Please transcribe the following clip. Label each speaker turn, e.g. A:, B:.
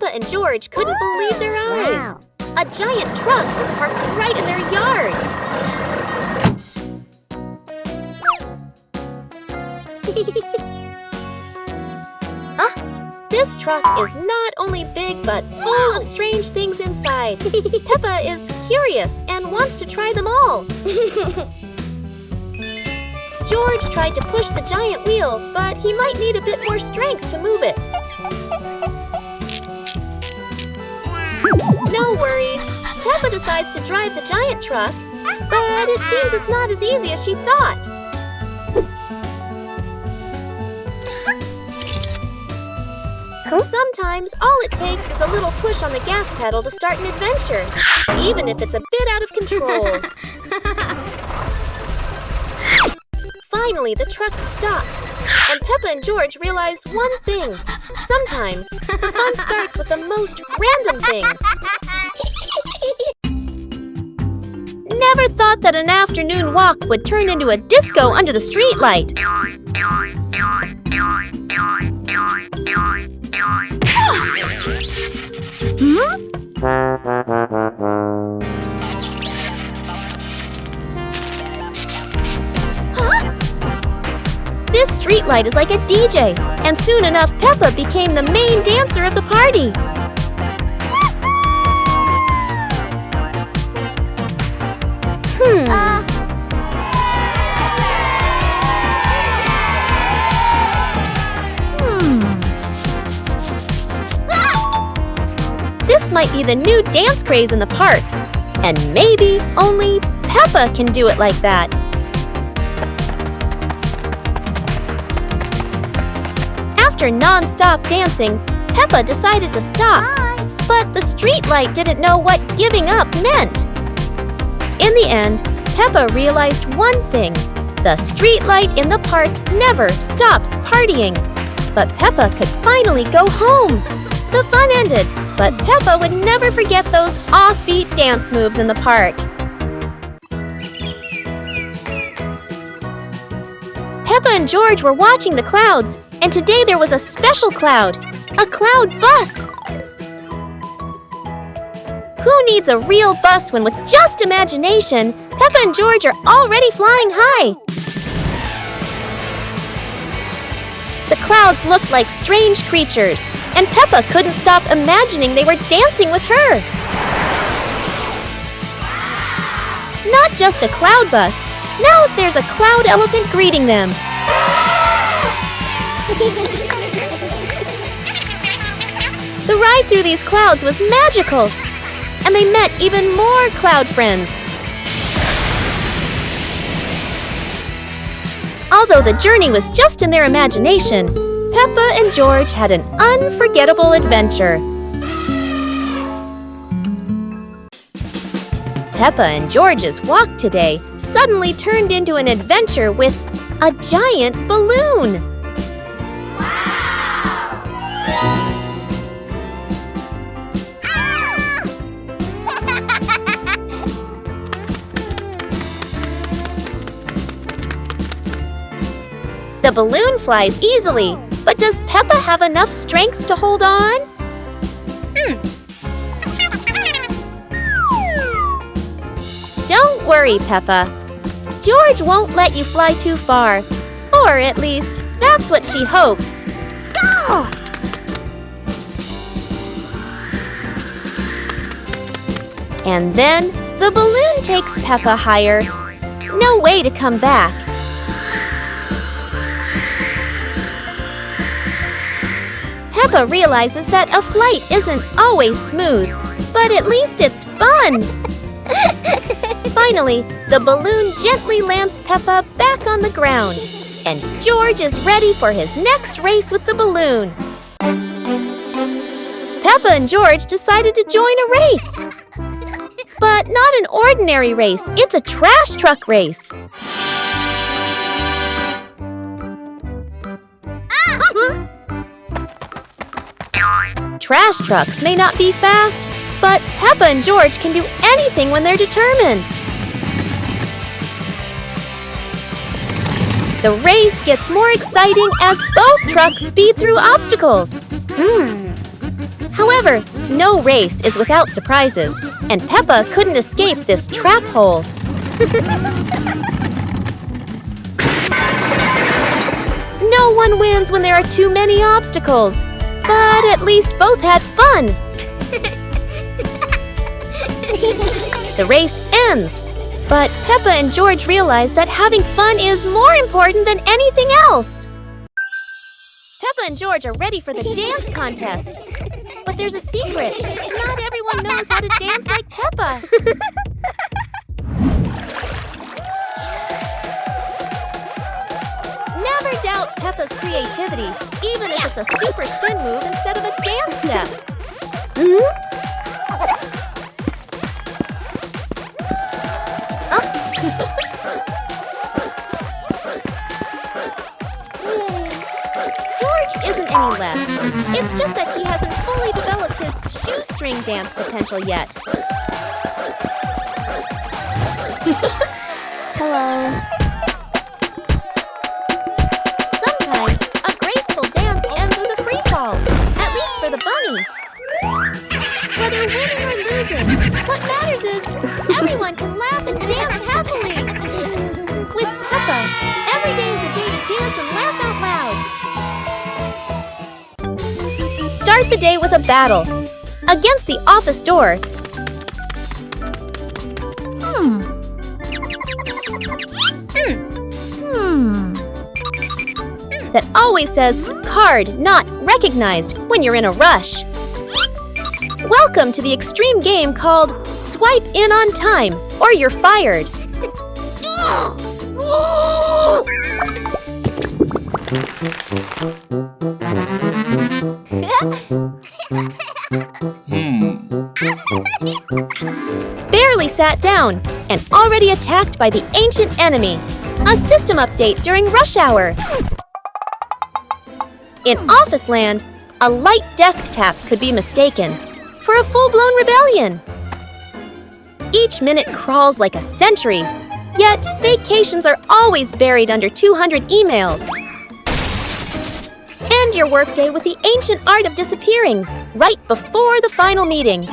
A: Peppa and George couldn't believe their eyes.
B: Wow.
A: A giant truck was parked right in their yard. This truck is not only big but full of strange things inside. Peppa is curious and wants to try them all. George tried to push the giant wheel, but he might need a bit more strength to move it. No worries. Peppa decides to drive the giant truck, but it seems it's not as easy as she thought. Sometimes all it takes is a little push on the gas pedal to start an adventure, even if it's a bit out of control. Finally, the truck stops, and Peppa and George realize one thing. Sometimes, the fun starts with the most random things. Never thought that an afternoon walk would turn into a disco under the streetlight. This streetlight is like a DJ, and soon enough Peppa became the main dancer of the party. This might be the new dance craze in the park, and maybe only Peppa can do it like that. After non-stop dancing, Peppa decided to stop. But the streetlight didn't know what giving up meant. In the end, Peppa realized one thing. The streetlight in the park never stops partying. But Peppa could finally go home. The fun ended, but Peppa would never forget those offbeat dance moves in the park. Peppa and George were watching the clouds, and today there was a special cloud, a cloud bus. Who needs a real bus when with just imagination, Peppa and George are already flying high? The clouds looked like strange creatures, and Peppa couldn't stop imagining they were dancing with her. Not just a cloud bus, now there's a cloud elephant greeting them. The ride through these clouds was magical, and they met even more cloud friends. Although the journey was just in their imagination, Peppa and George had an unforgettable adventure. Peppa and George's walk today suddenly turned into an adventure with a giant balloon. The balloon flies easily, but does Peppa have enough strength to hold on? Don't worry, Peppa. George won't let you fly too far, or at least, that's what she hopes. Go! And then, the balloon takes Peppa higher. No way to come back. Peppa realizes that a flight isn't always smooth, but at least it's fun. Finally, the balloon gently lands Peppa back on the ground, and George is ready for his next race with the balloon. Peppa and George decided to join a race. But not an ordinary race, it's a trash truck race. Trash trucks may not be fast, but Peppa and George can do anything when they're determined. The race gets more exciting as both trucks speed through obstacles. However, no race is without surprises, and Peppa couldn't escape this trap hole. No one wins when there are too many obstacles, but at least both had fun. The race ends, but Peppa and George realize that having fun is more important than anything else. Peppa and George are ready for the dance contest. But there's a secret. Not everyone knows how to dance like Peppa. Never doubt Peppa's creativity, even if it's a super spin move instead of a dance step. George isn't any less. It's just that he hasn't fully developed his shoestring dance potential yet.
B: Hello.
A: Sometimes, a graceful dance ends with a free fall, at least for the bunny. Whether winning or losing, what matters is everyone can laugh and dance happily. With Peppa, every day is a day to dance and laugh out loud. Start the day with a battle. Against the office door. That always says, card not recognized when you're in a rush. Welcome to the extreme game called Swipe In on Time, or you're fired. Barely sat down and already attacked by the ancient enemy. A system update during rush hour. In Office Land, a light desk tap could be mistaken for a full-blown rebellion. Each minute crawls like a century, yet vacations are always buried under 200 emails. End your workday with the ancient art of disappearing right before the final meeting.